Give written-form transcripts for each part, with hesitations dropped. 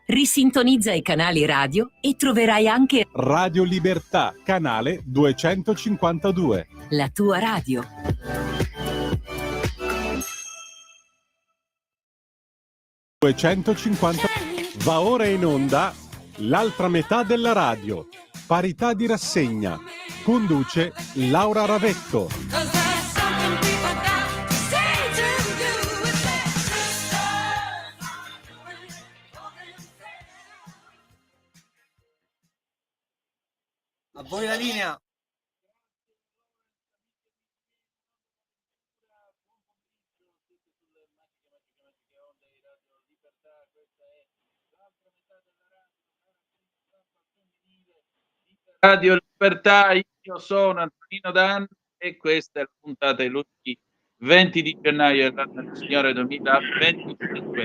Risintonizza i canali radio e troverai anche Radio Libertà, canale 252. la tua radio. Va ora in onda l'altra metà della radio. Parità di rassegna. Conduce Laura Ravetto. A voi la linea. Radio Libertà, io sono Antonino Danna e questa è la puntata di lunedì 20 di gennaio dell'anno del Signore 2025.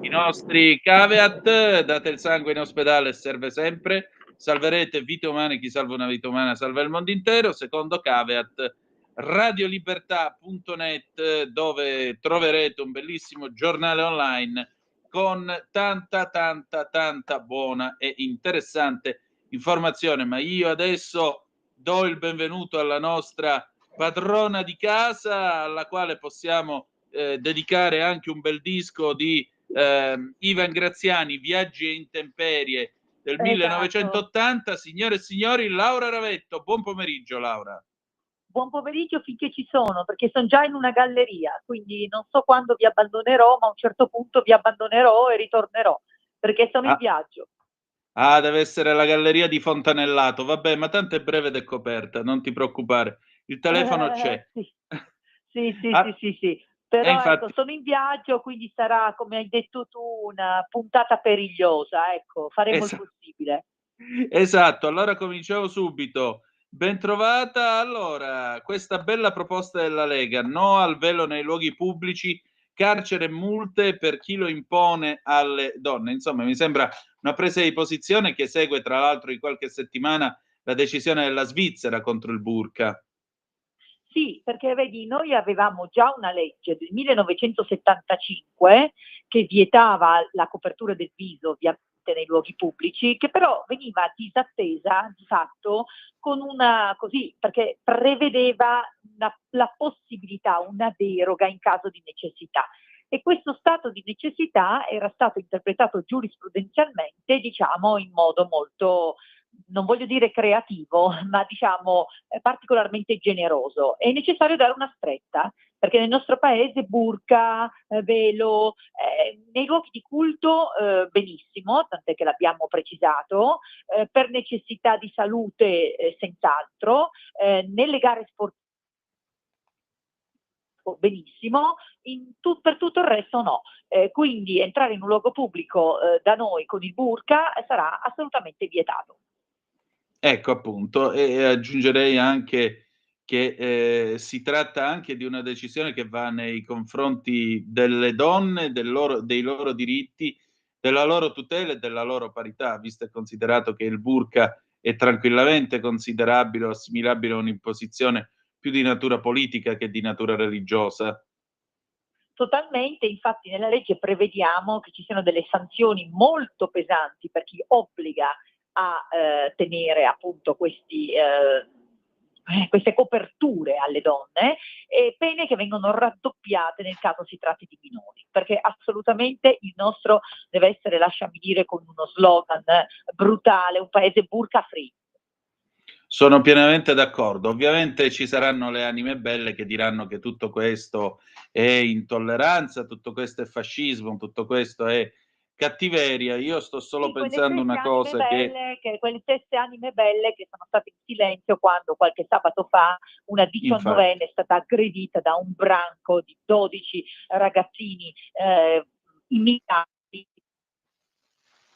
I nostri caveat: date il sangue in ospedale, serve sempre, salverete vite umane, chi salva una vita umana salva il mondo intero. Secondo caveat, radiolibertà.net, dove troverete un bellissimo giornale online con tanta buona e interessante informazione. Ma io adesso do il benvenuto alla nostra padrona di casa, alla quale possiamo dedicare anche un bel disco di Ivan Graziani, Viaggi e intemperie del 1980. Signore e signori, Laura Ravetto. Buon pomeriggio, Laura. Buon pomeriggio finché ci sono, perché sono già in una galleria, quindi non so quando vi abbandonerò, ma a un certo punto vi abbandonerò e ritornerò, perché sono in viaggio. Ah, deve essere la galleria di Fontanellato. Vabbè, ma tanto è breve ed è coperta, non ti preoccupare. Il telefono c'è. Sì. E Però infatti, ecco, sono in viaggio, quindi sarà, come hai detto tu, una puntata perigliosa. Ecco, faremo il possibile. Esatto, allora cominciamo subito. Bentrovata. Allora, questa bella proposta della Lega: no al velo nei luoghi pubblici, carcere e multe per chi lo impone alle donne. Insomma, mi sembra una presa di posizione che segue, tra l'altro, di qualche settimana la decisione della Svizzera contro il burqa. Sì, perché vedi, noi avevamo già una legge del 1975 che vietava la copertura del viso, ovviamente, nei luoghi pubblici, che però veniva disattesa di fatto con perché prevedeva la possibilità, una deroga in caso di necessità. E questo stato di necessità era stato interpretato giurisprudenzialmente, diciamo, in modo molto, non voglio dire creativo, ma diciamo particolarmente generoso. È necessario dare una stretta, perché nel nostro paese burqa, velo, nei luoghi di culto benissimo, tant'è che l'abbiamo precisato, per necessità di salute senz'altro, nelle gare sportive benissimo, per tutto il resto no. Quindi entrare in un luogo pubblico da noi con il burqa sarà assolutamente vietato. Ecco, appunto, e aggiungerei anche che si tratta anche di una decisione che va nei confronti delle donne, dei loro diritti, della loro tutela e della loro parità, visto e considerato che il burqa è tranquillamente considerabile o assimilabile a un'imposizione più di natura politica che di natura religiosa. Totalmente, infatti nella legge prevediamo che ci siano delle sanzioni molto pesanti per chi obbliga a tenere appunto queste coperture alle donne, e pene che vengono raddoppiate nel caso si tratti di minori, perché assolutamente il nostro deve essere, lasciami dire con uno slogan brutale, un paese burqa free. Sono pienamente d'accordo. Ovviamente ci saranno le anime belle che diranno che tutto questo è intolleranza, tutto questo è fascismo, tutto questo è cattiveria. Io sto solo pensando una cosa, quelle stesse anime belle che sono state in silenzio quando qualche sabato fa una 19enne è stata aggredita da un branco di 12 ragazzini immigrati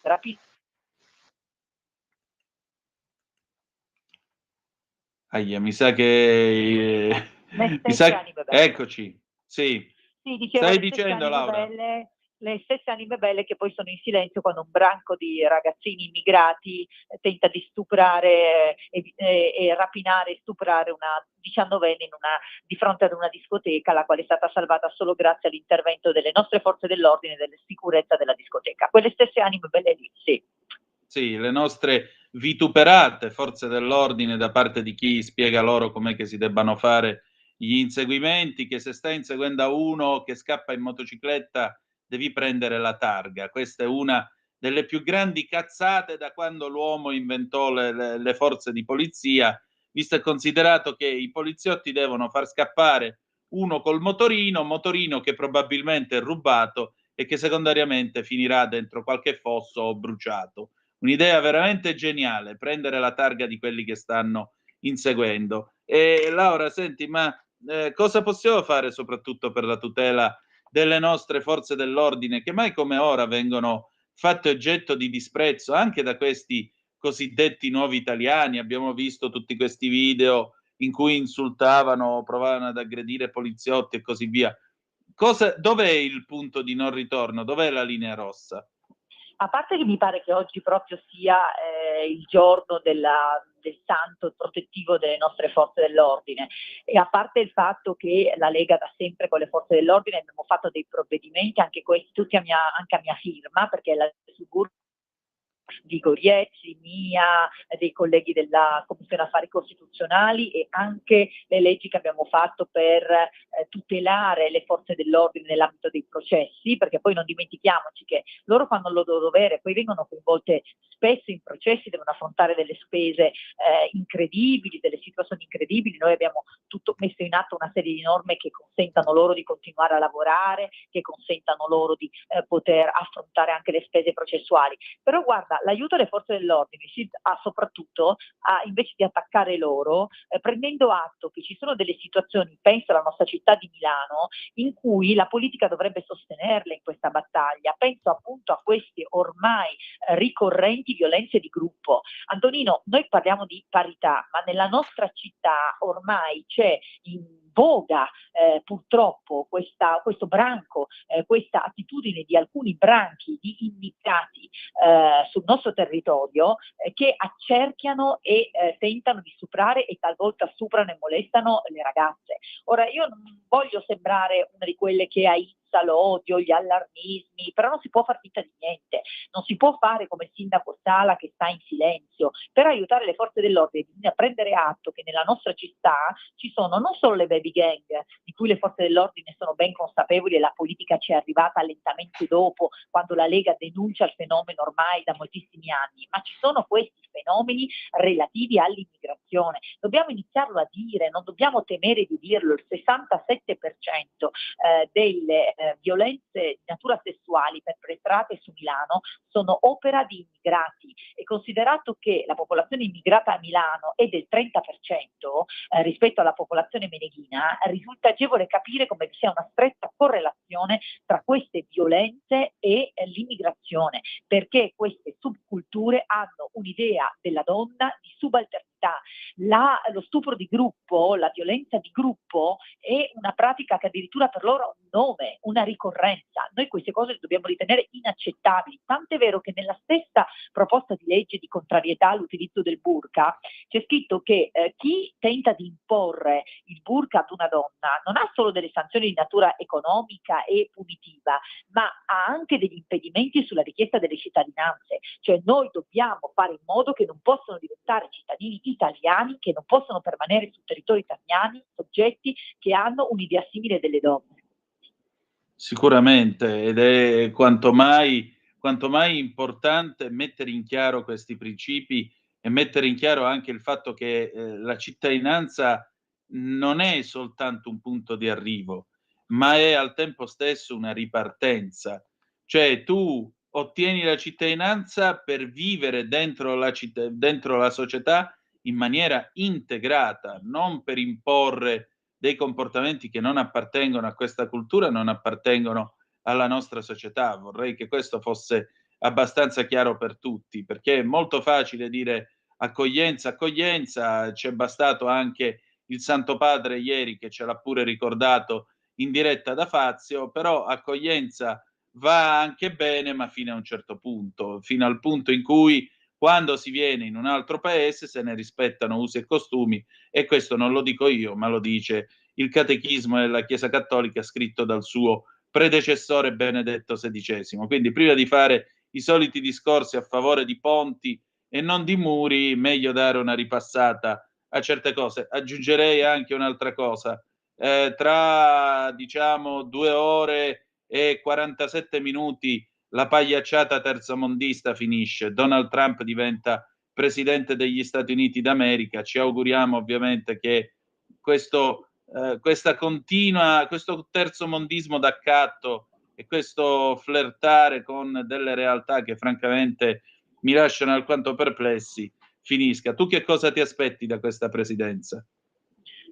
rapiti. Mi sa che eccoci. Sì. Sì, dicevo, Stai le stesse dicendo, anime Laura? belle le stesse anime belle che poi sono in silenzio quando un branco di ragazzini immigrati tenta di stuprare e rapinare e stuprare una 19enne di fronte ad una discoteca, la quale è stata salvata solo grazie all'intervento delle nostre forze dell'ordine e della sicurezza della discoteca. Quelle stesse anime belle lì, sì. Sì, le nostre vituperate forze dell'ordine da parte di chi spiega loro com'è che si debbano fare gli inseguimenti, che se stai inseguendo a uno che scappa in motocicletta devi prendere la targa. Questa è una delle più grandi cazzate da quando l'uomo inventò le forze di polizia, visto e considerato che i poliziotti devono far scappare uno col motorino che probabilmente è rubato e che secondariamente finirà dentro qualche fosso o bruciato. Un'idea veramente geniale, prendere la targa di quelli che stanno inseguendo. E Laura, senti, ma cosa possiamo fare soprattutto per la tutela delle nostre forze dell'ordine, che mai come ora vengono fatte oggetto di disprezzo anche da questi cosiddetti nuovi italiani? Abbiamo visto tutti questi video in cui insultavano, provavano ad aggredire poliziotti e così via. Dov'è il punto di non ritorno? Dov'è la linea rossa? A parte che mi pare che oggi proprio sia il giorno del santo protettivo delle nostre forze dell'ordine, e a parte il fatto che la Lega da sempre con le forze dell'ordine abbiamo fatto dei provvedimenti, anche questi tutti anche a mia firma, perché la di Goriezzi, mia, dei colleghi della Commissione Affari Costituzionali, e anche le leggi che abbiamo fatto per tutelare le forze dell'ordine nell'ambito dei processi, perché poi non dimentichiamoci che loro fanno il loro dovere, poi vengono coinvolte spesso in processi, devono affrontare delle spese incredibili, delle situazioni incredibili. Noi abbiamo messo in atto una serie di norme che consentano loro di continuare a lavorare, che consentano loro di poter affrontare anche le spese processuali. Però guarda, l'aiuto alle forze dell'ordine si ha soprattutto invece di attaccare loro, prendendo atto che ci sono delle situazioni, penso alla nostra città di Milano, in cui la politica dovrebbe sostenerle in questa battaglia. Penso appunto a queste ormai ricorrenti violenze di gruppo. Antonino, noi parliamo di parità, ma nella nostra città ormai c'è in voga purtroppo questo branco, questa attitudine di alcuni branchi di immigrati sul nostro territorio che accerchiano e tentano di stuprare e talvolta stuprano e molestano le ragazze. Ora, io non voglio sembrare una di quelle che aizza l'odio, gli allarmismi, però non si può far finta di niente, non si può fare come il sindaco Sala che sta in silenzio. Per aiutare le forze dell'ordine bisogna prendere atto che nella nostra città ci sono non solo le baby gang, di cui le forze dell'ordine sono ben consapevoli e la politica ci è arrivata lentamente dopo, quando la Lega denuncia il fenomeno ormai da moltissimi anni, ma ci sono questi fenomeni relativi all'immigrazione. Dobbiamo iniziarlo a dire, non dobbiamo temere di dirlo. Il 67% delle violenze di natura sessuali perpetrate su Milano sono opera di immigrati, e considerato che la popolazione immigrata a Milano è del 30% rispetto alla popolazione meneghina, risulta agevole capire come vi sia una stretta correlazione tra queste violenze e l'immigrazione, perché queste subculture hanno un'idea della donna di subalternità. Lo stupro di gruppo, la violenza di gruppo è una pratica che addirittura per loro ha un nome, una ricorrenza. Noi queste cose le dobbiamo ritenere inaccettabili, tant'è vero che nella stessa proposta di legge di contrarietà all'utilizzo del burqa c'è scritto che chi tenta di imporre il burqa ad una donna non ha solo delle sanzioni di natura economica e punitiva, ma ha anche degli impedimenti sulla richiesta delle cittadinanze. Cioè noi dobbiamo fare in modo che non possano diventare cittadini italiani, che non possono permanere sul territorio italiano soggetti che hanno un'idea simile delle donne. Sicuramente, ed è quanto mai importante mettere in chiaro questi principi e mettere in chiaro anche il fatto che la cittadinanza non è soltanto un punto di arrivo, ma è al tempo stesso una ripartenza. Cioè tu ottieni la cittadinanza per vivere dentro la società in maniera integrata, non per imporre dei comportamenti che non appartengono a questa cultura, non appartengono alla nostra società. Vorrei che questo fosse abbastanza chiaro per tutti, perché è molto facile dire accoglienza, accoglienza, c'è bastato anche il Santo Padre ieri che ce l'ha pure ricordato in diretta da Fazio, però accoglienza va anche bene, ma fino a un certo punto, fino al punto in cui quando si viene in un altro paese se ne rispettano usi e costumi, e questo non lo dico io, ma lo dice il Catechismo della Chiesa Cattolica scritto dal suo predecessore Benedetto XVI. Quindi prima di fare i soliti discorsi a favore di ponti e non di muri, meglio dare una ripassata a certe cose. Aggiungerei anche un'altra cosa. Tra diciamo 2 ore e 47 minuti la pagliacciata terzomondista finisce, Donald Trump diventa presidente degli Stati Uniti d'America. Ci auguriamo ovviamente che questo terzomondismo d'accatto e questo flirtare con delle realtà che francamente mi lasciano alquanto perplessi finisca. Tu che cosa ti aspetti da questa presidenza?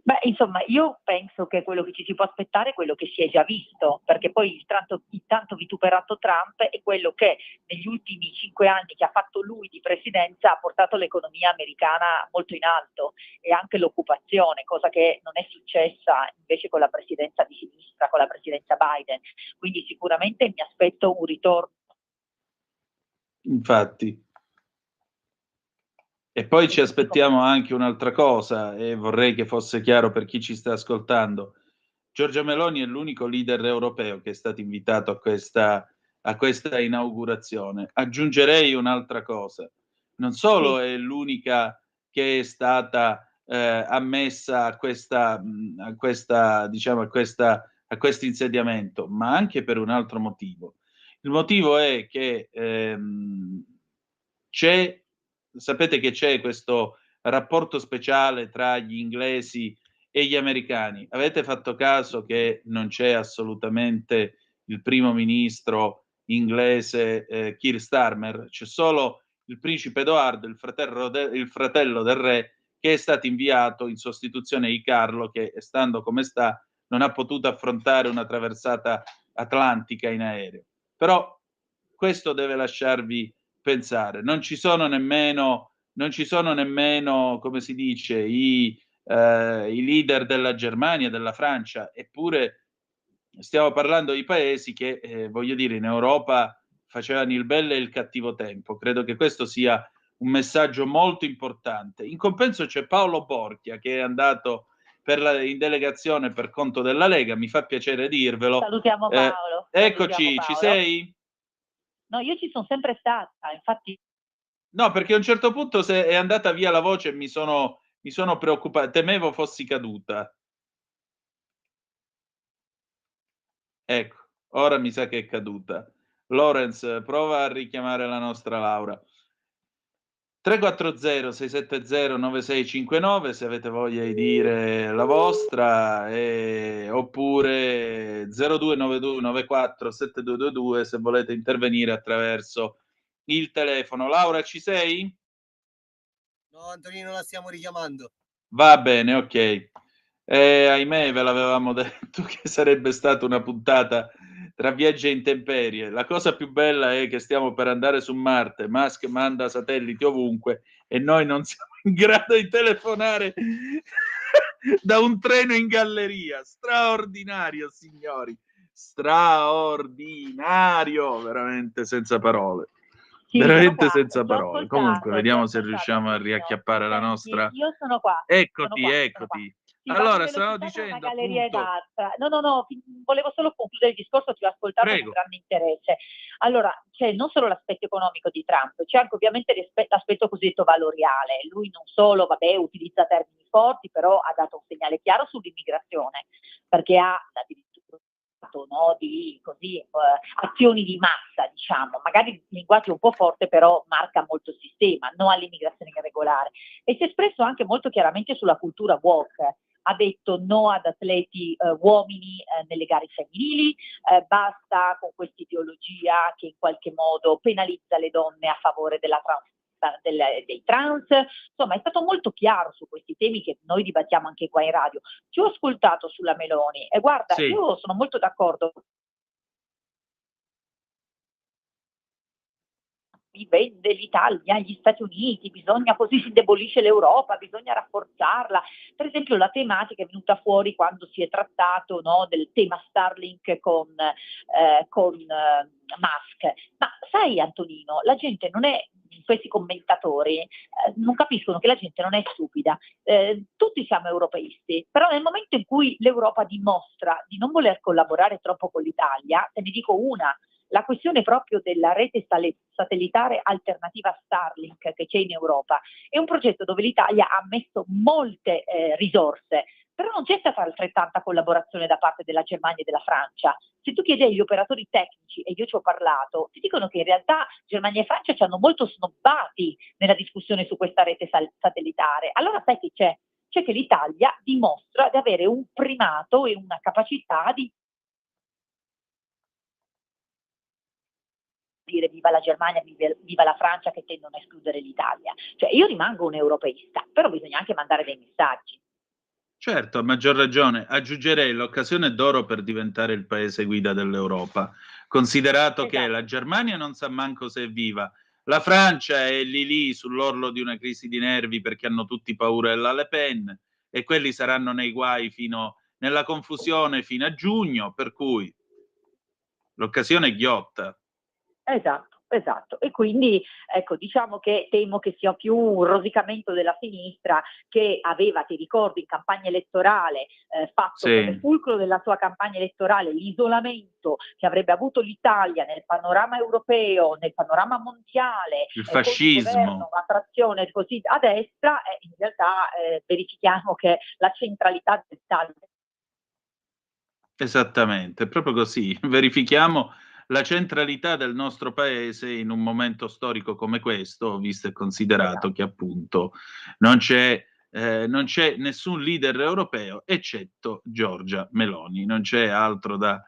Beh, insomma, io penso che quello che ci si può aspettare è quello che si è già visto, perché poi il tanto vituperato Trump è quello che negli ultimi 5 anni che ha fatto lui di presidenza ha portato l'economia americana molto in alto e anche l'occupazione, cosa che non è successa invece con la presidenza di sinistra, con la presidenza Biden. Quindi sicuramente mi aspetto un ritorno. Infatti. E poi ci aspettiamo anche un'altra cosa, e vorrei che fosse chiaro per chi ci sta ascoltando. Giorgia Meloni è l'unico leader europeo che è stato invitato a questa inaugurazione. Aggiungerei un'altra cosa. Non solo Sì. è l'unica che è stata ammessa a questo insediamento, ma anche per un altro motivo. Il motivo è che sapete che c'è questo rapporto speciale tra gli inglesi e gli americani. Avete fatto caso che non c'è assolutamente il primo ministro inglese Keir Starmer? C'è solo il principe Edoardo, il fratello del re, che è stato inviato in sostituzione di Carlo, che stando come sta non ha potuto affrontare una traversata atlantica in aereo. Però questo deve lasciarvi pensare. Non ci sono nemmeno, come si dice, i leader della Germania, della Francia, eppure stiamo parlando di paesi che, voglio dire, in Europa facevano il bello e il cattivo tempo. Credo che questo sia un messaggio molto importante. In compenso c'è Paolo Borchia, che è andato in delegazione per conto della Lega, mi fa piacere dirvelo. Salutiamo Paolo. Eccoci, Salutiamo ci Paolo. sei? No, io ci sono sempre stata, infatti. No, perché a un certo punto se è andata via la voce mi sono preoccupato, temevo fossi caduta. Ecco, ora mi sa che è caduta. Lorenz, prova a richiamare la nostra Laura. 340 670 9659 se avete voglia di dire la vostra, oppure 0292 94 7222 se volete intervenire attraverso il telefono. Laura, ci sei? No, Antonino, la stiamo richiamando. Va bene, ok. Ahimè, ve l'avevamo detto che sarebbe stata una puntata tra viaggi e intemperie. La cosa più bella è che stiamo per andare su Marte, Musk manda satelliti ovunque e noi non siamo in grado di telefonare da un treno in galleria. Straordinario, signori, straordinario, veramente senza parole. Sì, Veramente sono qua, senza ti ho parole. Comunque, ascoltato, vediamo se riusciamo a riacchiappare la Senti, nostra. io sono qua, Eccoti, sono qua. eccoti. Sì, vado in Allora, stavo velocità tra una dicendo galleria e appunto, l'altra. No, volevo solo concludere il discorso, ti ho ascoltato con prego. grande interesse. Allora, c'è non solo l'aspetto economico di Trump, c'è anche ovviamente l'aspetto cosiddetto valoriale. Lui non solo, utilizza termini forti, però ha dato un segnale chiaro sull'immigrazione, perché ha addirittura di azioni di massa, diciamo, magari il linguaggio è un po' forte, però marca molto il sistema, no all'immigrazione irregolare. E si è espresso anche molto chiaramente sulla cultura woke. Ha detto no ad atleti uomini nelle gare femminili, basta con questa ideologia che in qualche modo penalizza le donne a favore dei trans. Insomma, è stato molto chiaro su questi temi che noi dibattiamo anche qua in radio. Ci ho ascoltato sulla Meloni e guarda, Sì. io sono molto d'accordo. si vende l'Italia agli Stati Uniti, bisogna, così si indebolisce l'Europa, bisogna rafforzarla. Per esempio la tematica è venuta fuori quando si è trattato, no, del tema Starlink con Musk. Ma sai, Antonino, la gente non è, questi commentatori non capiscono che la gente non è stupida. Tutti siamo europeisti, però nel momento in cui l'Europa dimostra di non voler collaborare troppo con l'Italia, te ne dico una: la questione proprio della rete satellitare alternativa a Starlink che c'è in Europa è un progetto dove l'Italia ha messo molte risorse, però non c'è stata altrettanta collaborazione da parte della Germania e della Francia. Se tu chiedi agli operatori tecnici, e io ci ho parlato, ti dicono che in realtà Germania e Francia ci hanno molto snobbati nella discussione su questa rete satellitare. Allora sai che c'è? C'è che l'Italia dimostra di avere un primato e una capacità di dire viva la Germania, viva la Francia, che tendono a escludere l'Italia. Cioè io rimango un europeista, però bisogna anche mandare dei messaggi. Certo, a maggior ragione. Aggiungerei l'occasione d'oro per diventare il paese guida dell'Europa, considerato che Esatto. la Germania non sa manco se è viva, la Francia è lì sull'orlo di una crisi di nervi perché hanno tutti paura della Le Pen e quelli saranno nei guai nella confusione fino a giugno, per cui l'occasione è ghiotta. Esatto, esatto. E quindi ecco, diciamo che temo che sia più un rosicamento della sinistra, che aveva, ti ricordi, in campagna elettorale fatto come fulcro della sua campagna elettorale l'isolamento che avrebbe avuto l'Italia nel panorama europeo, nel panorama mondiale, il fascismo, una trazione così a destra, in realtà verifichiamo che la centralità dell'Italia. Esattamente, proprio così. Verifichiamo la centralità del nostro paese in un momento storico come questo, visto e considerato che appunto non c'è nessun leader europeo eccetto Giorgia Meloni. Non c'è altro da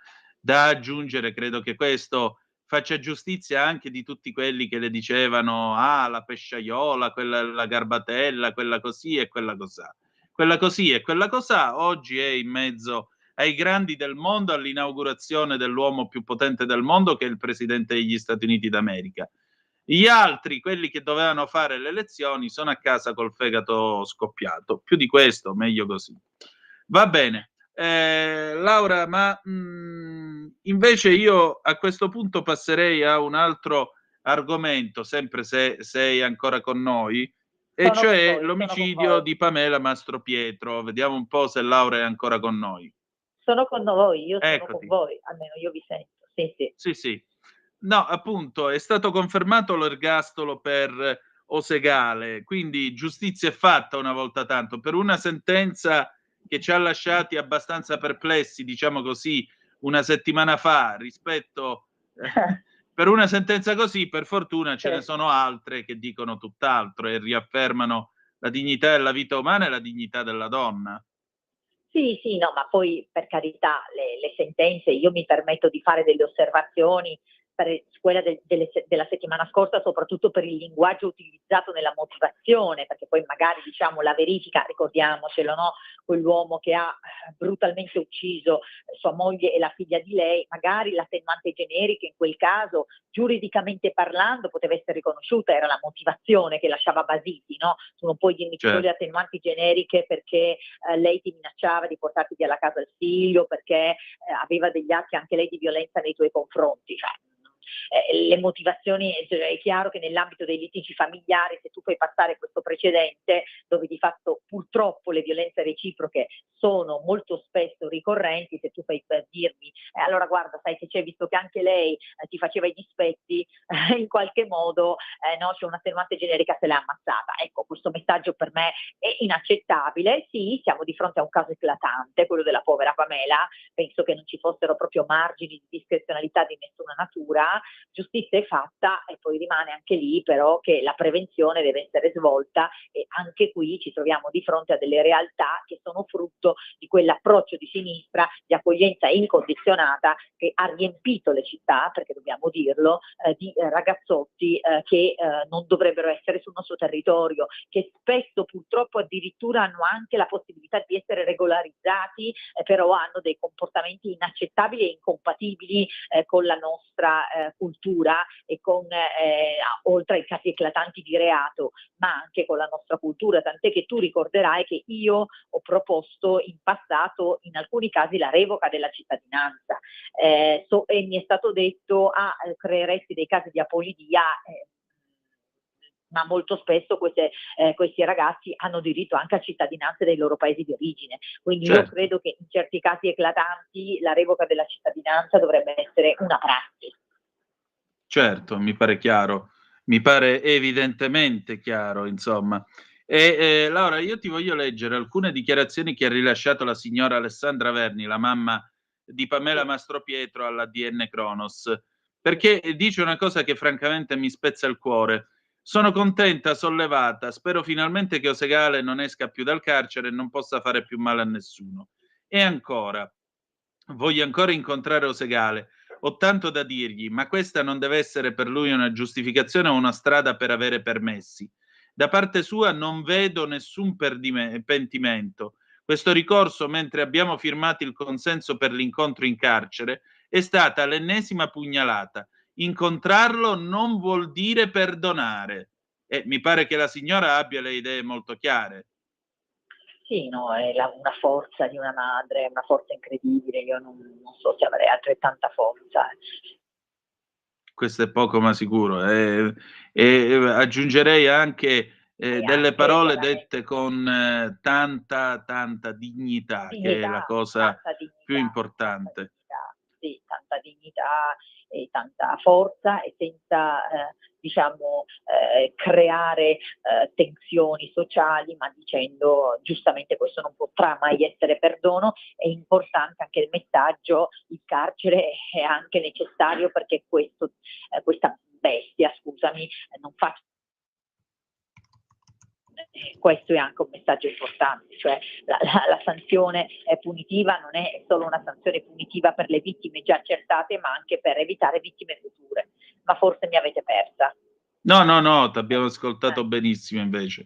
aggiungere. Credo che questo faccia giustizia anche di tutti quelli che le dicevano: ah, la pesciaiola, quella la garbatella, quella così e quella cosà. Quella così e quella cosà oggi è in mezzo ai grandi del mondo, all'inaugurazione dell'uomo più potente del mondo, che è il presidente degli Stati Uniti d'America. Gli altri, quelli che dovevano fare le elezioni, sono a casa col fegato scoppiato. Più di questo, meglio così. Va bene. Laura, ma invece io a questo punto passerei a un altro argomento, sempre se sei ancora con noi, e cioè l'omicidio di Pamela Mastropietro. Vediamo un po' se Laura è ancora con noi. Sono con voi, io sono Eccoti. con voi, almeno io vi sento. Sì, sì. Sì, sì. No, appunto, è stato confermato l'ergastolo per Osegale, quindi giustizia è fatta una volta tanto, per una sentenza che ci ha lasciati abbastanza perplessi, diciamo così, una settimana fa, rispetto per una sentenza così, per fortuna ce ne sono altre che dicono tutt'altro e riaffermano la dignità della vita umana e la dignità della donna. Sì, sì, no, ma poi per carità le sentenze, io mi permetto di fare delle osservazioni per quella della settimana scorsa, soprattutto per il linguaggio utilizzato nella motivazione, perché poi magari diciamo la verifica, ricordiamocelo, no? Quell'uomo che ha brutalmente ucciso sua moglie e la figlia di lei, magari l'attenuante generica in quel caso, giuridicamente parlando, poteva essere riconosciuta, era la motivazione che lasciava basiti, no? Tu non puoi dirmi solo le attenuanti generiche perché lei ti minacciava di portarti via la casa il figlio, perché aveva degli atti anche lei di violenza nei tuoi confronti, cioè le motivazioni, è chiaro che nell'ambito dei litigi familiari, se tu fai passare questo precedente, dove di fatto purtroppo le violenze reciproche sono molto spesso ricorrenti, se tu fai per dirmi allora guarda, sai che c'è, visto che anche lei ti faceva i dispetti, in qualche modo no, c'è un'attenuante generica, se l'è ammazzata. Ecco, questo messaggio per me è inaccettabile. Sì, siamo di fronte a un caso eclatante, quello della povera Pamela, penso che non ci fossero proprio margini di discrezionalità di nessuna natura. Giustizia è fatta e poi rimane anche lì però che la prevenzione deve essere svolta, e anche qui ci troviamo di fronte a delle realtà che sono frutto di quell'approccio di sinistra di accoglienza incondizionata che ha riempito le città, perché dobbiamo dirlo, di ragazzotti che non dovrebbero essere sul nostro territorio, che spesso purtroppo addirittura hanno anche la possibilità di essere regolarizzati, però hanno dei comportamenti inaccettabili e incompatibili con la nostra cultura e con, oltre ai casi eclatanti di reato, ma anche con la nostra cultura, tant'è che tu ricorderai che io ho proposto in passato in alcuni casi la revoca della cittadinanza, e mi è stato detto creeresti dei casi di apolidia, ma molto spesso questi ragazzi hanno diritto anche a cittadinanze dei loro paesi di origine, quindi io Certo. credo che in certi casi eclatanti la revoca della cittadinanza dovrebbe essere una prassi. Certo, mi pare chiaro, mi pare evidentemente chiaro, insomma. Laura, io ti voglio leggere alcune dichiarazioni che ha rilasciato la signora Alessandra Verni, la mamma di Pamela Mastropietro alla DN Cronos, perché dice una cosa che francamente mi spezza il cuore. Sono contenta, sollevata, spero finalmente che Osegale non esca più dal carcere e non possa fare più male a nessuno. E ancora, voglio ancora incontrare Osegale. Ho tanto da dirgli, ma questa non deve essere per lui una giustificazione o una strada per avere permessi. Da parte sua non vedo nessun pentimento. Questo ricorso, mentre abbiamo firmato il consenso per l'incontro in carcere, è stata l'ennesima pugnalata. Incontrarlo non vuol dire perdonare. E mi pare che la signora abbia le idee molto chiare. Sì, no, è una forza di una madre, una forza incredibile, io non so se avrei altrettanta forza. Questo è poco ma sicuro. Aggiungerei anche delle Anche parole chiaramente dette con tanta dignità, che è la dignità, cosa tanta più dignità, tanta importante. dignità, sì, tanta dignità e tanta forza e senza, diciamo, creare, tensioni sociali, ma dicendo giustamente questo non potrà mai essere perdono. È importante anche il messaggio, il carcere è anche necessario perché questa bestia, scusami, non fa. Questo è anche un messaggio importante, cioè la sanzione punitiva non è solo una sanzione punitiva per le vittime già accertate, ma anche per evitare vittime future. Ma forse mi avete persa. No, ti abbiamo ascoltato benissimo invece.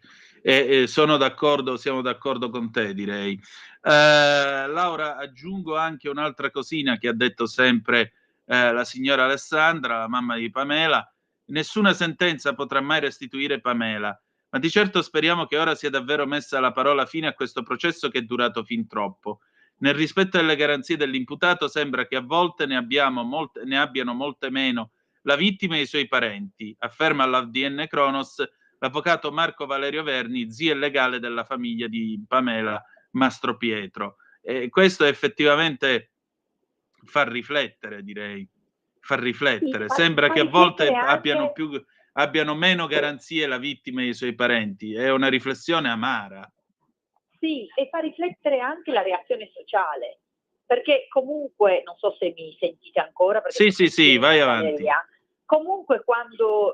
Sono d'accordo, siamo d'accordo con te, direi. Laura, aggiungo anche un'altra cosina che ha detto sempre la signora Alessandra, la mamma di Pamela. Nessuna sentenza potrà mai restituire Pamela, ma di certo speriamo che ora sia davvero messa la parola fine a questo processo che è durato fin troppo. Nel rispetto delle garanzie dell'imputato sembra che a volte ne abbiano molte meno la vittima e i suoi parenti, afferma all'ADN Cronos l'avvocato Marco Valerio Verni, zio e legale della famiglia di Pamela Mastropietro. Questo effettivamente fa riflettere, direi. Fa Sì, riflettere. fa, Sembra fa che a volte riflettere anche. abbiano meno garanzie la vittima e i suoi parenti. È una riflessione amara. Sì, e fa riflettere anche la reazione sociale, perché comunque, non so se mi sentite ancora, perché Sì, vai avanti. comunque quando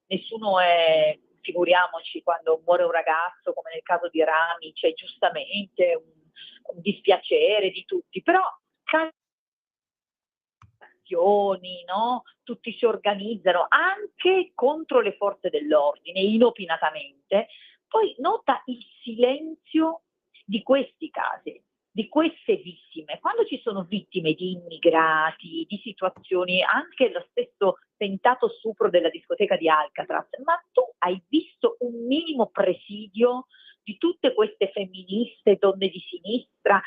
nessuno è, figuriamoci, quando muore un ragazzo, come nel caso di Rami, c'è giustamente un dispiacere di tutti, però no? Tutti si organizzano anche contro le forze dell'ordine, inopinatamente. Poi nota il silenzio di questi casi, di queste vittime. Quando ci sono vittime di immigrati, di situazioni, anche lo stesso tentato stupro della discoteca di Alcatraz, ma tu hai visto un minimo presidio di tutte queste femministe, donne di sinistra,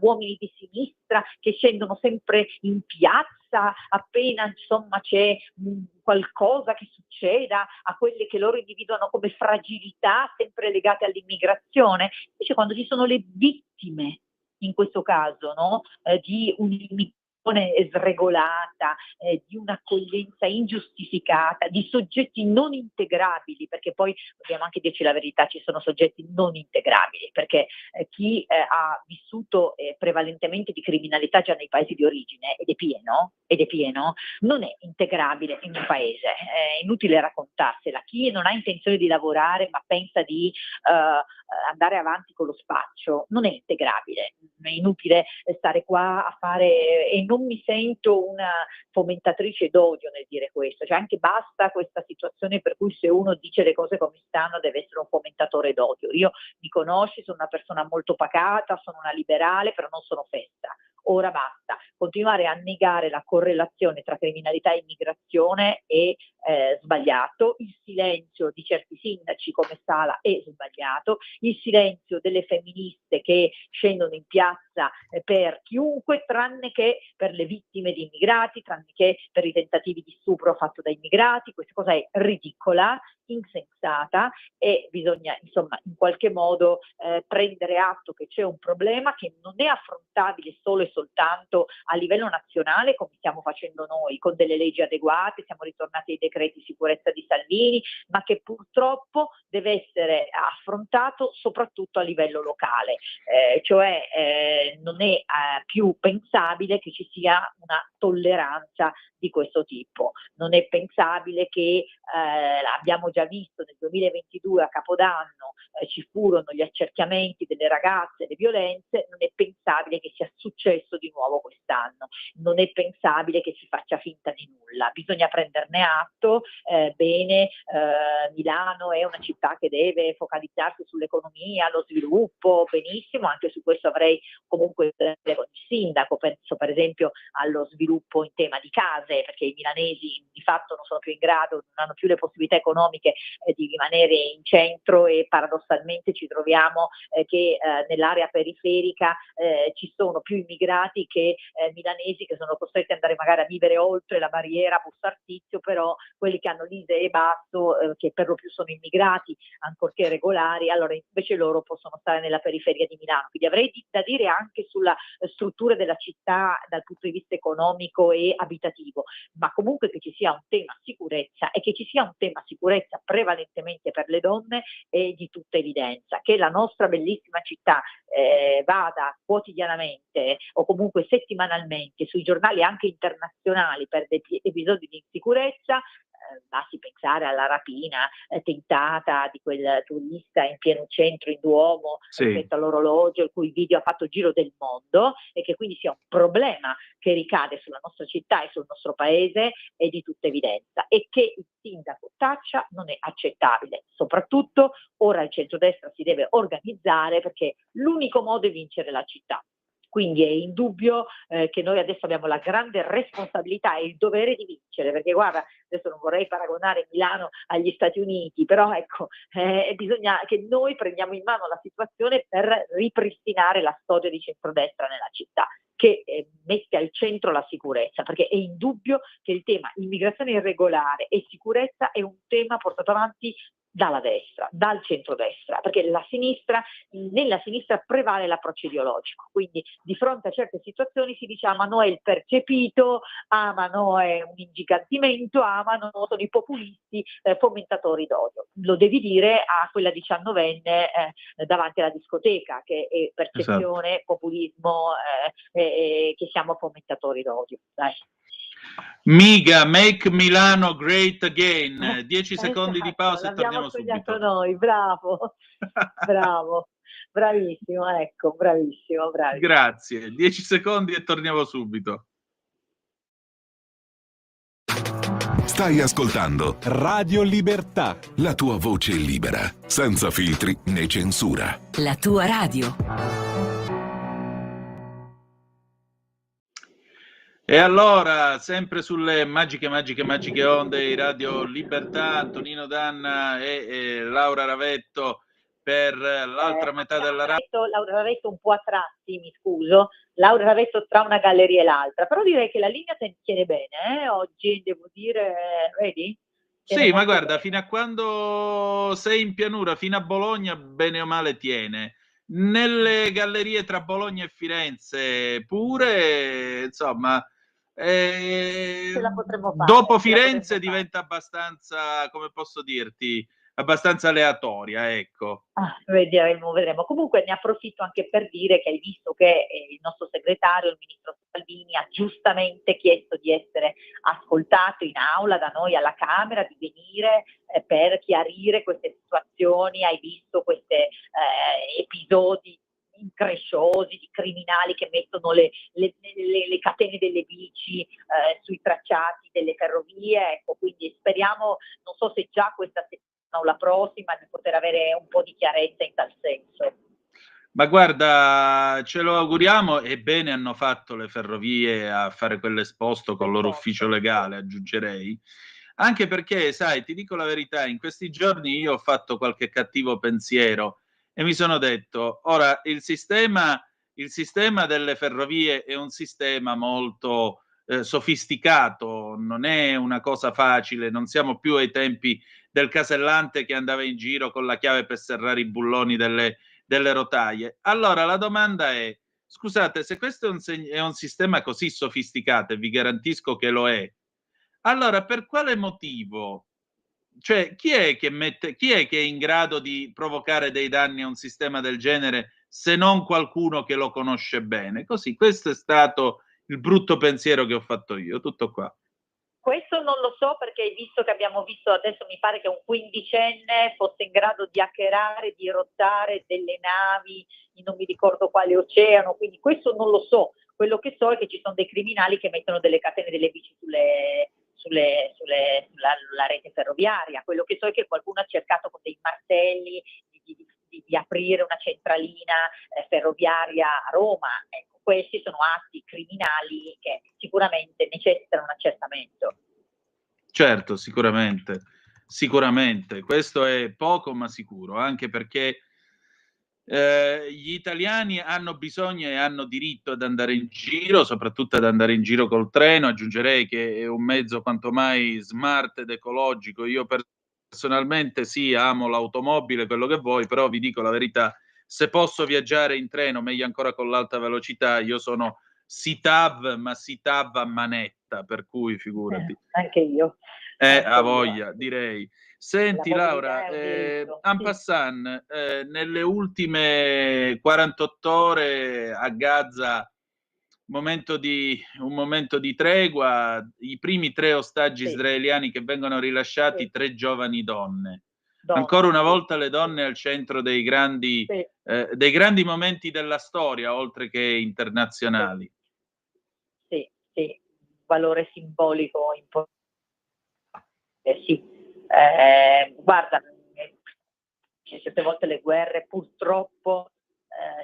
uomini di sinistra che scendono sempre in piazza appena insomma c'è qualcosa che succeda a quelle che loro individuano come fragilità sempre legate all'immigrazione. Invece quando ci sono le vittime, in questo caso, no? Di un'immigrazione sregolata, di un'accoglienza ingiustificata, di soggetti non integrabili, perché poi dobbiamo anche dirci la verità, ci sono soggetti non integrabili, perché chi ha vissuto prevalentemente di criminalità già nei paesi di origine ed è pieno, non è integrabile in un paese, è inutile raccontarsela. Chi non ha intenzione di lavorare ma pensa di andare avanti con lo spaccio non è integrabile, è inutile stare qua a fare, e non mi sento una fomentatrice d'odio nel dire questo, cioè anche basta questa situazione per cui se uno dice le cose come stanno deve essere un fomentatore d'odio. Io mi conosci, sono una persona molto pacata, sono una liberale, però non sono festa. Ora basta. Continuare a negare la correlazione tra criminalità e immigrazione è sbagliato, il silenzio di certi sindaci come Sala è sbagliato, il silenzio delle femministe che scendono in piazza per chiunque tranne che per le vittime di immigrati, tranne che per i tentativi di stupro fatto da immigrati. Questa cosa è ridicola, insensata, e bisogna insomma in qualche modo prendere atto che c'è un problema che non è affrontabile solo e soltanto a livello nazionale come stiamo facendo noi con delle leggi adeguate, siamo ritornati ai decreti sicurezza di Salvini, ma che purtroppo deve essere affrontato soprattutto a livello locale, non è più pensabile che ci sia una tolleranza di questo tipo, non è pensabile che abbiamo già visto nel 2022 a Capodanno ci furono gli accerchiamenti delle ragazze, le violenze, non è pensabile che sia successo di nuovo quest'anno, non è pensabile che si faccia finta di nulla, bisogna prenderne atto. Milano è una città che deve focalizzarsi sull'economia, lo sviluppo, benissimo, anche su questo avrei comunque con il sindaco, penso per esempio allo sviluppo in tema di case, perché i milanesi di fatto non sono più in grado, non hanno più le possibilità economiche di rimanere in centro, e paradossalmente ci troviamo che nell'area periferica ci sono più immigrati che milanesi che sono costretti ad andare magari a vivere oltre la barriera Busto Arsizio, però quelli che hanno l'ISEE e basso, che per lo più sono immigrati ancorché regolari, allora invece loro possono stare nella periferia di Milano. Quindi avrei da dire anche sulla struttura della città dal punto di vista economico e abitativo, ma comunque che ci sia un tema sicurezza, e che ci sia un tema sicurezza prevalentemente per le donne è di tutta evidenza. Che la nostra bellissima città vada quotidianamente o comunque settimanalmente sui giornali anche internazionali per dei episodi di insicurezza, basti pensare alla rapina tentata di quel turista in pieno centro in Duomo, Sì. rispetto all'orologio, il cui video ha fatto il giro del mondo, e che quindi sia un problema che ricade sulla nostra città e sul nostro paese è di tutta evidenza, e che il sindaco taccia non è accettabile. Soprattutto ora il centrodestra si deve organizzare, perché l'unico modo è vincere la città. Quindi è indubbio che noi adesso abbiamo la grande responsabilità e il dovere di vincere, perché guarda, adesso non vorrei paragonare Milano agli Stati Uniti, però ecco, bisogna che noi prendiamo in mano la situazione per ripristinare la storia di centrodestra nella città, che mette al centro la sicurezza, perché è indubbio che il tema immigrazione irregolare e sicurezza è un tema portato avanti dalla destra, dal centrodestra, perché nella sinistra prevale l'approccio ideologico, quindi di fronte a certe situazioni si dice ma no è il percepito, ma no è un ingigantimento, ma no sono i populisti fomentatori d'odio. Lo devi dire a quella 19enne davanti alla discoteca, che è percezione, esatto, populismo, che siamo fomentatori d'odio. Dai. Miga, make Milano great again. 10 secondi di pausa e torniamo subito. Noi, bravo, bravo, bravissimo, ecco, bravissimo. Grazie, 10 secondi e torniamo subito. Stai ascoltando Radio Libertà, la tua voce libera, senza filtri né censura. La tua radio. E allora, sempre sulle magiche onde di Radio Libertà, Antonino Danna e Laura Ravetto per l'altra metà della radio. Laura Ravetto un po' a tratti, mi scuso, Laura Ravetto tra una galleria e l'altra, però direi che la linea tiene bene, oggi devo dire, vedi? Sì, ma guarda, fino a quando sei in pianura, fino a Bologna, bene o male tiene. Nelle gallerie tra Bologna e Firenze pure, insomma, dopo Firenze diventa abbastanza, come posso dirti, abbastanza aleatoria, ecco. Vedremo. Comunque ne approfitto anche per dire che hai visto che il nostro segretario, il ministro Salvini, ha giustamente chiesto di essere ascoltato in aula da noi alla Camera, di venire per chiarire queste situazioni. Hai visto questi episodi incresciosi di criminali che mettono le catene delle bici sui tracciati delle ferrovie, ecco, quindi speriamo, non so se già questa settimana o la prossima, di poter avere un po' di chiarezza in tal senso. Ma guarda, ce lo auguriamo e bene hanno fatto le ferrovie a fare quell'esposto con il loro ufficio legale, aggiungerei. Anche perché, sai, ti dico la verità, in questi giorni io ho fatto qualche cattivo pensiero e mi sono detto, ora il sistema delle ferrovie è un sistema molto sofisticato, non è una cosa facile, non siamo più ai tempi del casellante che andava in giro con la chiave per serrare i bulloni delle rotaie. Allora la domanda è, scusate, se questo è un sistema così sofisticato, e vi garantisco che lo è, allora per quale motivo? Cioè, chi è che è in grado di provocare dei danni a un sistema del genere se non qualcuno che lo conosce bene? Così, questo è stato il brutto pensiero che ho fatto io, tutto qua. Questo non lo so perché visto che abbiamo visto adesso mi pare che un quindicenne fosse in grado di hackerare, di rottare delle navi in non mi ricordo quale oceano, quindi questo non lo so. Quello che so è che ci sono dei criminali che mettono delle catene delle bici sulla rete ferroviaria. Quello che so è che qualcuno ha cercato con dei martelli di aprire una centralina ferroviaria a Roma. Ecco, questi sono atti criminali che sicuramente necessitano un accertamento. Certo, sicuramente, sicuramente. Questo è poco ma sicuro, anche perché gli italiani hanno bisogno e hanno diritto ad andare in giro, soprattutto ad andare in giro col treno. Aggiungerei che è un mezzo quanto mai smart ed ecologico. Io personalmente sì, amo l'automobile, quello che vuoi, però vi dico la verità, se posso viaggiare in treno, meglio ancora con l'alta velocità, io sono SITAV, ma SITAV a manetta, per cui figurati. Anche io. A voglia, direi. Senti La Laura, mobilità è un diritto. en Sì. passant, nelle ultime 48 ore a Gaza, un momento di tregua, i primi 3 ostaggi Sì. israeliani che vengono rilasciati, Sì. 3 giovani donne. Donne, Ancora una sì. volta le donne al centro Sì. dei grandi momenti della storia, oltre che internazionali. Sì, sì, valore simbolico importante. Sì, guarda, certe volte le guerre purtroppo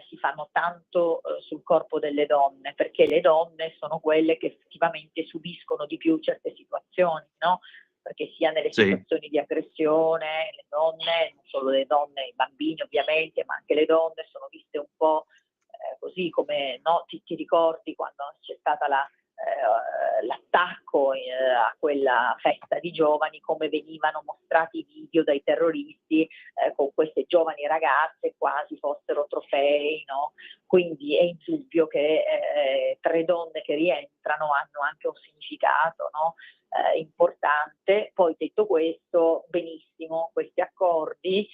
si fanno tanto sul corpo delle donne, perché le donne sono quelle che effettivamente subiscono di più certe situazioni, no? Perché sia nelle Sì. situazioni di aggressione, le donne, non solo le donne, i bambini ovviamente, ma anche le donne sono viste un po' così come, no? Ti ricordi quando c'è stata l'attacco a quella festa di giovani, come venivano mostrati i video dai terroristi con queste giovani ragazze quasi fossero trofei, no? Quindi è indubbio che 3 donne che rientrano hanno anche un significato, no? Importante. Poi detto questo, benissimo, questi accordi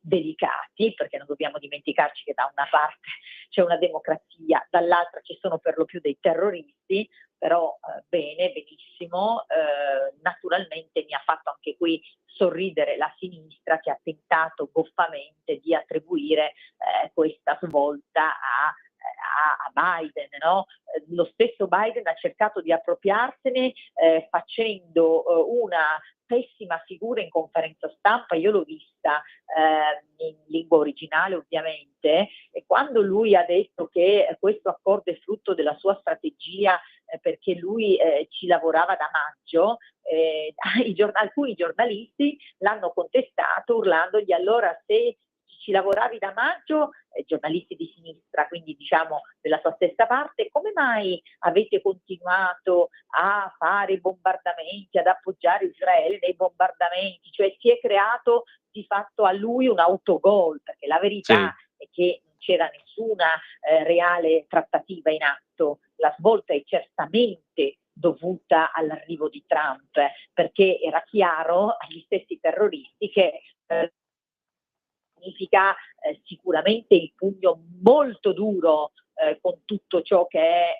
delicati, perché non dobbiamo dimenticarci che da una parte c'è una democrazia, dall'altra ci sono per lo più dei terroristi, però bene, benissimo. Naturalmente mi ha fatto anche qui sorridere la sinistra che ha tentato goffamente di attribuire questa svolta a Biden, no? Lo stesso Biden ha cercato di appropriarsene facendo una pessima figura in conferenza stampa. Io l'ho vista in lingua originale ovviamente, e quando lui ha detto che questo accordo è frutto della sua strategia perché lui ci lavorava da maggio, alcuni giornalisti l'hanno contestato urlandogli: allora se ci lavoravi da maggio, giornalisti di sinistra, quindi diciamo della sua stessa parte, come mai avete continuato a fare i bombardamenti, ad appoggiare Israele nei bombardamenti? Cioè si è creato di fatto a lui un autogol, perché la verità è che non c'era nessuna reale trattativa in atto. La svolta è certamente dovuta all'arrivo di Trump, perché era chiaro agli stessi terroristi che significa sicuramente il pugno molto duro con tutto ciò che è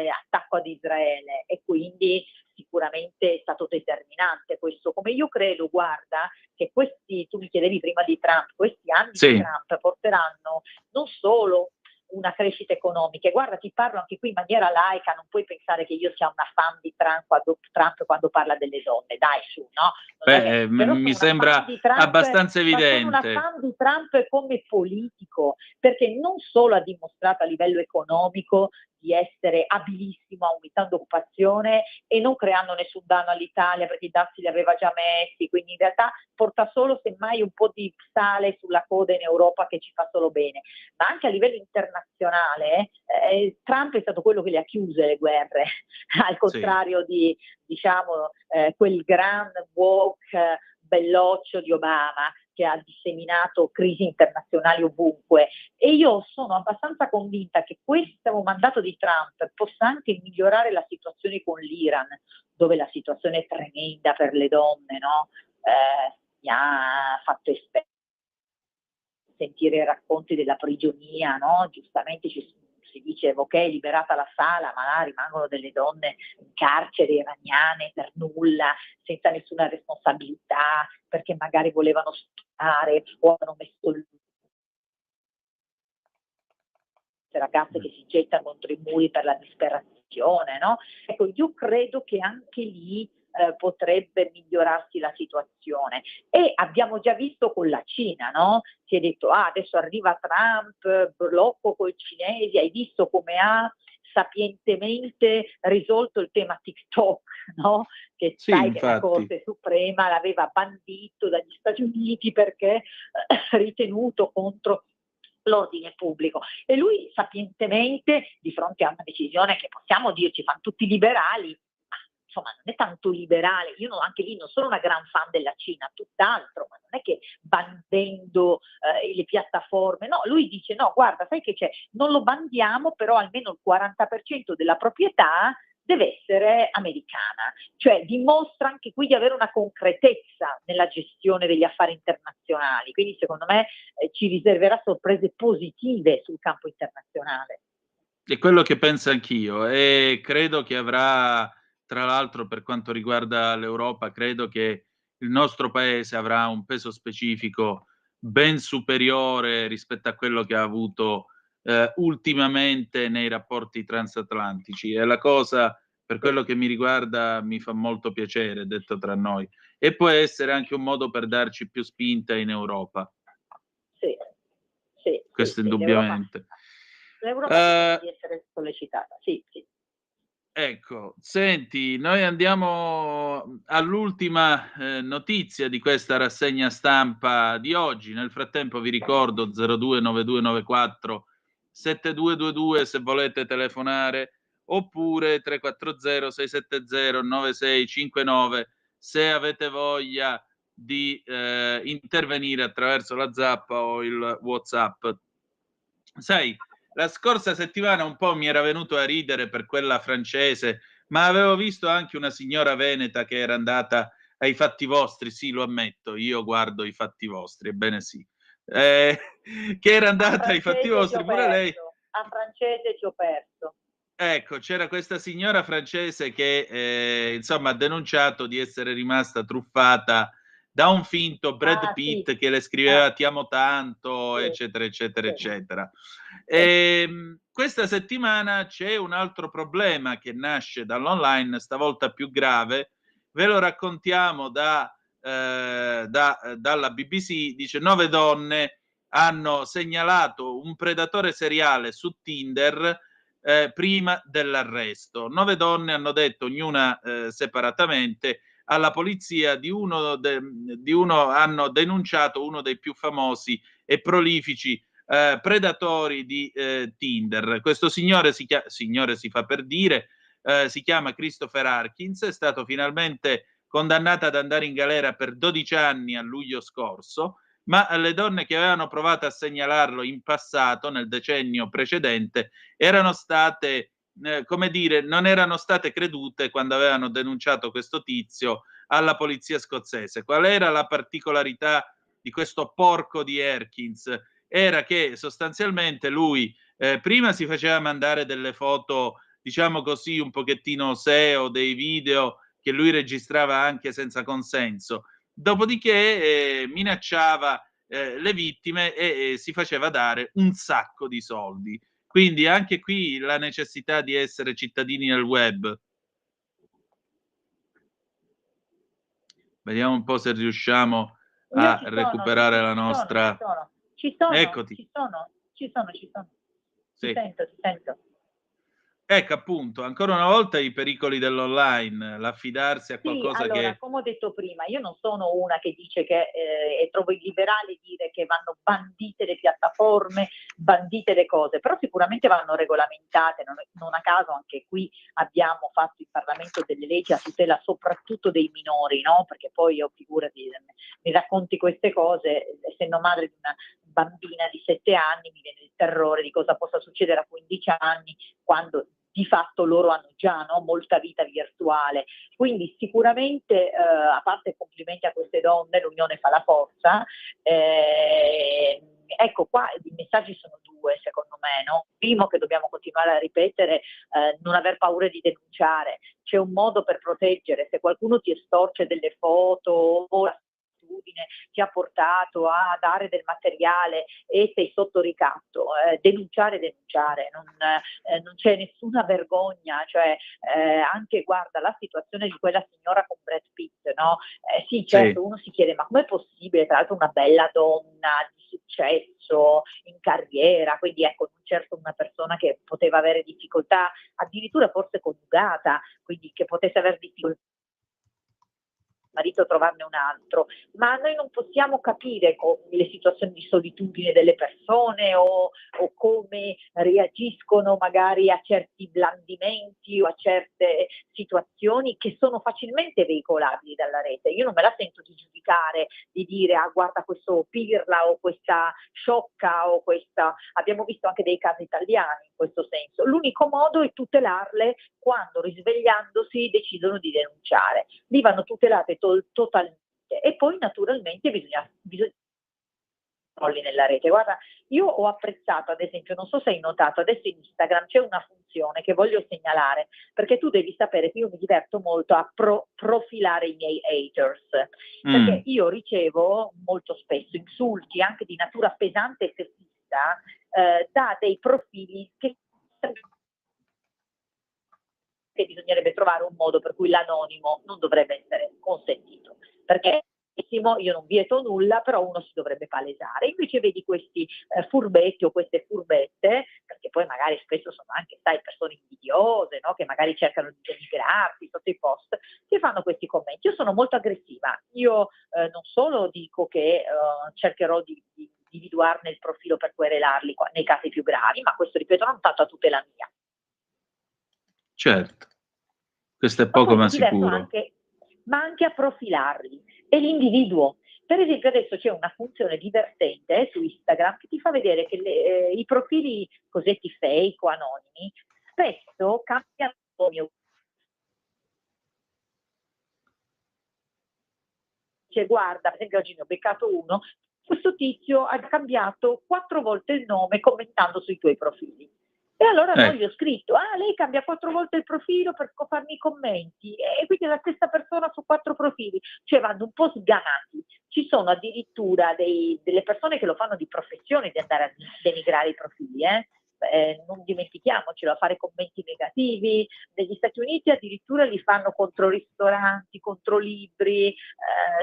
attacco ad Israele, e quindi sicuramente è stato determinante questo. Come io credo, guarda, che tu mi chiedevi prima di Trump, questi anni di Trump porteranno non solo una crescita economica. E guarda, ti parlo anche qui in maniera laica, non puoi pensare che io sia una fan di Trump quando parla delle donne, dai su, no? Mi sembra abbastanza evidente. Ma sono una fan di Trump come politico, perché non solo ha dimostrato a livello economico di essere abilissimo aumentando occupazione e non creando nessun danno all'Italia, perché i dazi li aveva già messi, quindi in realtà porta solo semmai un po' di sale sulla coda in Europa che ci fa solo bene, ma anche a livello internazionale Trump è stato quello che le ha chiuse le guerre, al contrario di, diciamo, quel gran woke belloccio di Obama, che ha disseminato crisi internazionali ovunque. E io sono abbastanza convinta che questo mandato di Trump possa anche migliorare la situazione con l'Iran, dove la situazione è tremenda per le donne, no? Mi ha fatto sentire racconti della prigionia, no? Giustamente si dice ok, liberata la sala, ma là rimangono delle donne in carcere iraniane per nulla, senza nessuna responsabilità, perché magari volevano studiare o hanno messo ragazze che si gettano contro i muri per la disperazione, no? Ecco, io credo che anche lì potrebbe migliorarsi la situazione. E abbiamo già visto con la Cina, no? Si è detto, adesso arriva Trump, blocco col cinesi, hai visto come ha sapientemente risolto il tema TikTok, no? Che sai che la Corte Suprema l'aveva bandito dagli Stati Uniti perché ritenuto contro l'ordine pubblico, e lui sapientemente, di fronte a una decisione che possiamo dirci fanno tutti liberali, ma insomma non è tanto liberale, io anche lì non sono una gran fan della Cina, tutt'altro, ma non è che bandendo le piattaforme, no, lui dice no, guarda, sai che c'è, non lo bandiamo, però almeno il 40% della proprietà deve essere americana, cioè dimostra anche qui di avere una concretezza nella gestione degli affari internazionali, quindi secondo me ci riserverà sorprese positive sul campo internazionale. È quello che penso anch'io, e credo che avrà, tra l'altro per quanto riguarda l'Europa, credo che il nostro paese avrà un peso specifico ben superiore rispetto a quello che ha avuto ultimamente nei rapporti transatlantici. E la cosa, per quello che mi riguarda, mi fa molto piacere, detto tra noi, e può essere anche un modo per darci più spinta in Europa. Sì, questo indubbiamente. L'Europa ha di essere sollecitata, sì. Ecco, senti, noi andiamo all'ultima notizia di questa rassegna stampa di oggi. Nel frattempo vi ricordo 029294 7222 se volete telefonare, oppure 340 670 9659 se avete voglia di intervenire attraverso la zappa o il WhatsApp. Sai, la scorsa settimana un po' mi era venuto a ridere per quella francese, ma avevo visto anche una signora veneta che era andata ai fatti vostri, sì, lo ammetto, io guardo i fatti vostri, ebbene sì, che era andata ai fatti vostri pure lei. A francese ci ho perso. Ecco, c'era questa signora francese che insomma ha denunciato di essere rimasta truffata da un finto Brad Pitt, sì, che le scriveva ti amo tanto, sì, eccetera, eccetera, sì, eccetera. Questa settimana c'è un altro problema che nasce dall'online, stavolta più grave, ve lo raccontiamo dalla BBC. Dice 9 donne hanno segnalato un predatore seriale su Tinder prima dell'arresto. 9 donne hanno detto, ognuna separatamente, alla polizia di uno hanno denunciato uno dei più famosi e prolifici predatori di Tinder. Questo signore si fa per dire, si chiama Christopher Harkins, è stato finalmente condannato ad andare in galera per 12 anni a luglio scorso, ma le donne che avevano provato a segnalarlo in passato, nel decennio precedente, erano state come dire, non erano state credute quando avevano denunciato questo tizio alla polizia scozzese. Qual era la particolarità di questo porco di Harkins? Era che sostanzialmente lui prima si faceva mandare delle foto, diciamo così, un pochettino SEO, dei video che lui registrava anche senza consenso, dopodiché minacciava le vittime e si faceva dare un sacco di soldi. Quindi anche qui la necessità di essere cittadini del web. Vediamo un po' se riusciamo a recuperare la nostra... Ci sono. Eccoti. Ci sono. Sì. Ti sento. Ecco, appunto, ancora una volta i pericoli dell'online, l'affidarsi a qualcosa allora, che... come ho detto prima, io non sono una che dice che e trovo illiberale dire che vanno bandite le piattaforme, bandite le cose, però sicuramente vanno regolamentate, non a caso anche qui abbiamo fatto in Parlamento delle leggi a tutela soprattutto dei minori, no? Perché poi io, figurati, mi racconti queste cose, essendo madre di una bambina di 7 anni, mi viene il terrore di cosa possa succedere a 15 anni, quando di fatto loro hanno già molta vita virtuale. Quindi sicuramente, a parte complimenti a queste donne, l'unione fa la forza. Ecco, qua i messaggi sono due, secondo me, no? Primo, che dobbiamo continuare a ripetere, non aver paura di denunciare. C'è un modo per proteggere. Se qualcuno ti estorce delle foto o ti ha portato a dare del materiale e sei sotto ricatto, denunciare, non c'è nessuna vergogna, cioè anche guarda la situazione di quella signora con Brad Pitt, no? Sì, certo, uno si chiede ma com'è possibile, tra l'altro una bella donna di successo in carriera, quindi ecco, non certo una persona che poteva avere difficoltà, addirittura forse coniugata, quindi che potesse avere difficoltà marito a trovarne un altro, ma noi non possiamo capire le situazioni di solitudine delle persone o come reagiscono magari a certi blandimenti o a certe situazioni che sono facilmente veicolabili dalla rete. Io non me la sento di giudicare, di dire guarda questo pirla o questa sciocca o questa... Abbiamo visto anche dei casi italiani in questo senso. L'unico modo è tutelarle quando risvegliandosi decidono di denunciare. Lì vanno tutelate totalmente e poi naturalmente bisogna controlli nella rete. Guarda, io ho apprezzato, ad esempio, non so se hai notato, adesso in Instagram c'è una funzione che voglio segnalare, perché tu devi sapere che io mi diverto molto a profilare i miei haters, perché io ricevo molto spesso insulti anche di natura pesante e sessista da dei profili che bisognerebbe trovare un modo per cui l'anonimo non dovrebbe essere consentito, perché io non vieto nulla, però uno si dovrebbe palesare. Invece vedi questi furbetti o queste furbette, perché poi magari spesso sono anche, sai, persone invidiose, no? Che magari cercano di denigrarti sotto i post, che fanno questi commenti. Io sono molto aggressiva, io non solo dico che cercherò di individuarne il profilo per querelarli nei casi più gravi, ma questo, ripeto, non tanto a tutela mia. Certo, questo è poco ma sicuro. Ma anche a profilarli e l'individuo. Per esempio adesso c'è una funzione divertente su Instagram che ti fa vedere che i profili cosiddetti fake o anonimi spesso cambiano nome. Cioè, guarda, per esempio oggi ne ho beccato uno, questo tizio ha cambiato 4 volte il nome commentando sui tuoi profili. E allora noi gli ho scritto, lei cambia 4 volte il profilo per farmi i commenti, e quindi è la stessa persona su 4 profili, cioè vanno un po' sganati. Ci sono addirittura delle persone che lo fanno di professione di andare a denigrare i profili, non dimentichiamocelo, a fare commenti negativi. Negli Stati Uniti addirittura li fanno contro ristoranti, contro libri,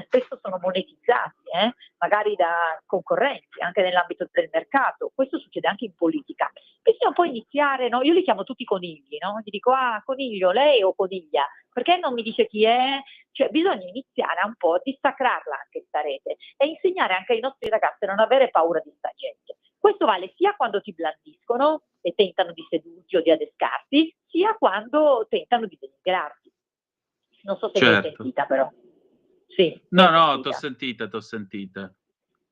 spesso sono monetizzati, magari da concorrenti, anche nell'ambito del mercato. Questo succede anche in politica. Bisogna poi iniziare, no? Io li chiamo tutti conigli, no? Gli dico, coniglio, lei o coniglia? Perché non mi dice chi è? Cioè bisogna iniziare un po' a dissacrarla anche sta rete e insegnare anche ai nostri ragazzi a non avere paura di sta gente. Questo vale sia quando ti blandiscono e tentano di sedurti o di adescarti, sia quando tentano di denigrarti. Non so se mi hai sentita, però. Sì. No, t'ho sentita.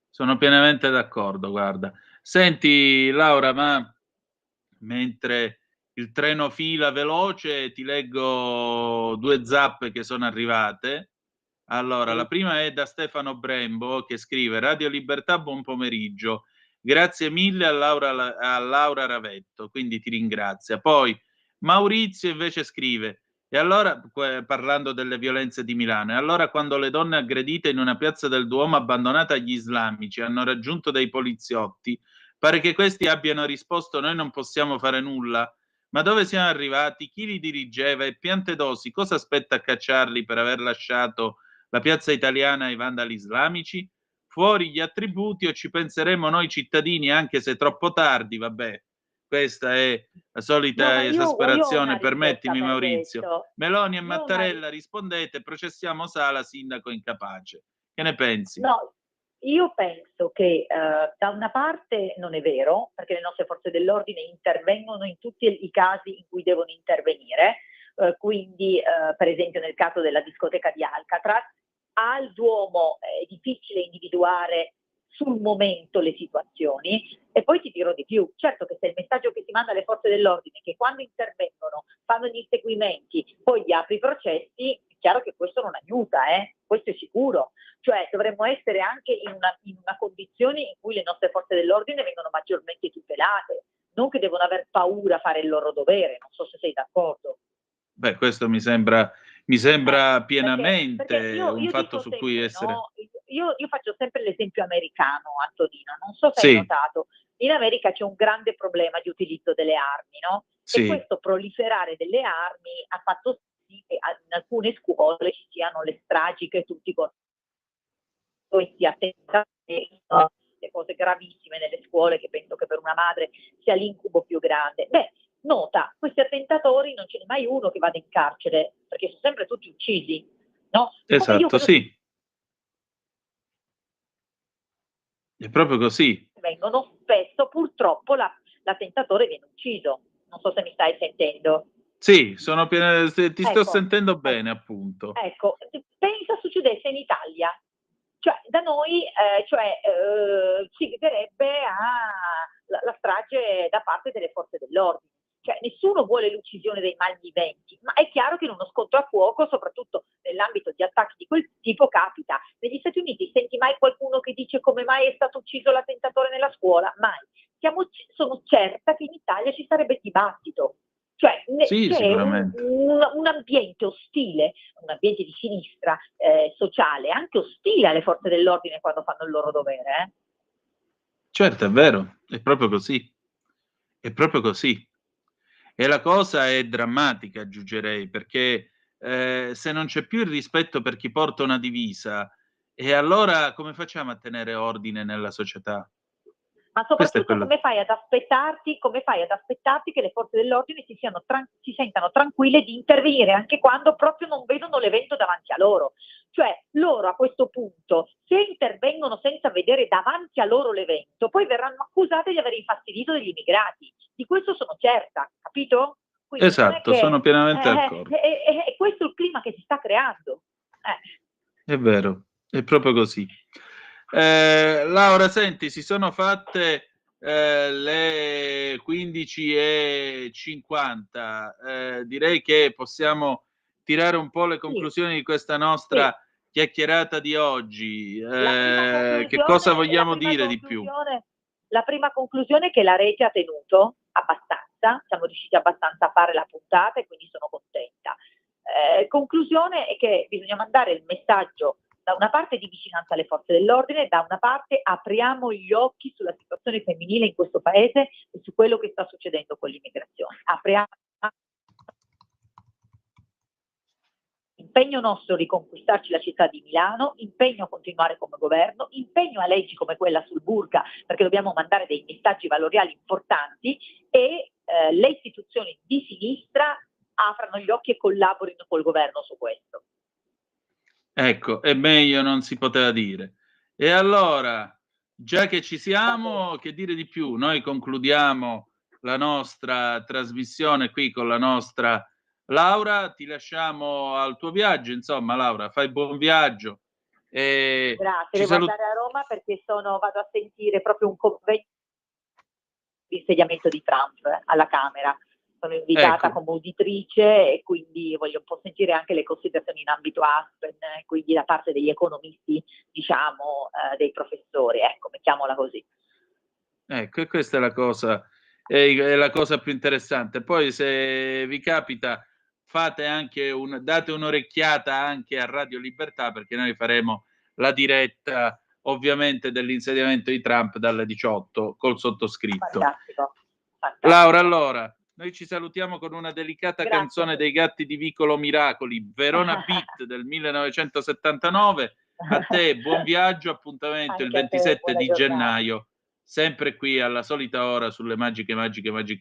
Sono pienamente d'accordo, guarda. Senti, Laura, ma mentre il treno fila veloce, ti leggo 2 zappe che sono arrivate. Allora, la prima è da Stefano Brembo che scrive: Radio Libertà, buon pomeriggio. Grazie mille a Laura Ravetto, quindi ti ringrazia. Poi Maurizio invece scrive: e allora, parlando delle violenze di Milano, e allora quando le donne aggredite in una piazza del Duomo abbandonate agli islamici hanno raggiunto dei poliziotti, Pare che questi abbiano risposto: noi non possiamo fare nulla. Ma dove siamo arrivati? Chi li dirigeva? E Piantedosi cosa aspetta a cacciarli per aver lasciato la piazza italiana ai vandali islamici? Fuori gli attributi o ci penseremo noi cittadini, anche se troppo tardi, vabbè. Questa è la solita io ho esasperazione, una risposta permettimi per Maurizio. questo. Meloni e Io ho una Mattarella, rispondete, processiamo Sala, sindaco incapace. Che ne pensi? No, io penso che da una parte non è vero, perché le nostre forze dell'ordine intervengono in tutti i casi in cui devono intervenire, quindi per esempio nel caso della discoteca di Alcatraz, al Duomo è difficile individuare sul momento le situazioni. E poi ti dirò di più, certo che se il messaggio che si manda alle forze dell'ordine è che quando intervengono fanno gli inseguimenti, poi gli apri i processi, è chiaro che questo non aiuta, questo è sicuro. Cioè dovremmo essere anche in una condizione in cui le nostre forze dell'ordine vengono maggiormente tutelate, non che devono aver paura a fare il loro dovere, non so se sei d'accordo. Beh, questo mi sembra pienamente perché un io fatto dico su sempre, cui essere... no? Io faccio sempre l'esempio americano, Antonino, non so se hai Sì, notato, in America c'è un grande problema di utilizzo delle armi, no? E sì, questo proliferare delle armi ha fatto sì che in alcune scuole ci siano le stragi che tutti questi attentati, le cose gravissime nelle scuole, che penso che per una madre sia l'incubo più grande. Beh, nota, questi attentatori non ce n'è mai uno che vada in carcere, perché sono sempre tutti uccisi, no? Come io esatto, vedo sì, è proprio così. vengono spesso, purtroppo l'attentatore viene ucciso. Non so se mi stai sentendo. Sì, ti sto Ecco, sentendo ecco, bene, appunto. ecco, pensa succedesse in Italia. Cioè, da noi si vedrebbe la strage da parte delle forze dell'ordine. Cioè, nessuno vuole l'uccisione dei malviventi, ma è chiaro che in uno scontro a fuoco, soprattutto nell'ambito di attacchi di quel tipo, capita. Negli Stati Uniti senti mai qualcuno che dice come mai è stato ucciso l'attentatore nella scuola? Mai. Sono certa che in Italia ci sarebbe dibattito. Cioè Sì, c'è sicuramente. un ambiente ostile, un ambiente di sinistra, sociale, anche ostile alle forze dell'ordine quando fanno il loro dovere. Certo, è vero, è proprio così. È proprio così. E la cosa è drammatica, aggiungerei, perché se non c'è più il rispetto per chi porta una divisa, e allora come facciamo a tenere ordine nella società? Ma Questo è soprattutto quello. come fai ad aspettarti che le forze dell'ordine si sentano tranquille di intervenire anche quando proprio non vedono l'evento davanti a loro. Cioè loro a questo punto, se intervengono senza vedere davanti a loro l'evento, poi verranno accusati di aver infastidito degli immigrati. Di questo sono certa, capito? Quindi non è Esatto, che sono pienamente d'accordo. è questo il clima che si sta creando. È vero, è proprio così. Laura, senti, si sono fatte le 15:50. Direi che possiamo tirare un po' le Sì, conclusioni di questa sì. nostra chiacchierata di oggi. La prima Che cosa conclusione, la vogliamo prima dire di più? conclusione, la prima conclusione è che la rete ha tenuto abbastanza, siamo riusciti abbastanza a fare la puntata e quindi sono contenta. Conclusione è che bisogna mandare il messaggio da una parte di vicinanza alle forze dell'ordine, da una parte apriamo gli occhi sulla situazione femminile in questo paese e su quello che sta succedendo con l'immigrazione. Apriamo impegno nostro riconquistarci la città di Milano, impegno a continuare come governo, impegno a leggi come quella sul burqa, perché dobbiamo mandare dei messaggi valoriali importanti e le istituzioni di sinistra aprano gli occhi e collaborino col governo su questo. Ecco, e meglio non si poteva dire. E allora, già che ci Va bene. siamo, che dire di più? Noi concludiamo la nostra trasmissione qui con la nostra Laura, ti lasciamo al tuo viaggio, insomma, Laura, fai buon viaggio. Grazie, Ci devo salut- andare a Roma perché vado a sentire proprio un convegno di insediamento di Trump alla Camera. Sono invitata ecco, come uditrice e quindi voglio un po' sentire anche le considerazioni in ambito Aspen, quindi da parte degli economisti, diciamo, dei professori, ecco, mettiamola così. ecco, e questa è la cosa più interessante. Poi se vi capita, date un'orecchiata anche a Radio Libertà, perché noi faremo la diretta ovviamente dell'insediamento di Trump dalle 18 col sottoscritto. Fantastico. Laura, allora, noi ci salutiamo con una delicata Grazie. canzone dei Gatti di Vicolo Miracoli, Verona Beat del 1979. A te, buon viaggio, appuntamento Anche il a te, 27 buona di giornata. gennaio, sempre qui alla solita ora sulle magiche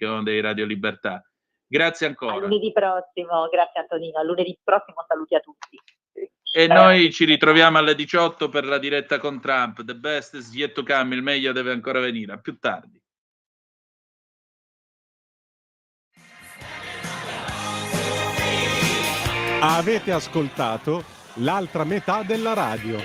onde di Radio Libertà. Grazie A ancora. lunedì prossimo, grazie Antonino, a lunedì prossimo saluti a tutti. E noi ci ritroviamo alle 18 per la diretta con Trump. The best is yet to come, il meglio deve ancora venire. A più tardi. Avete ascoltato l'altra metà della radio.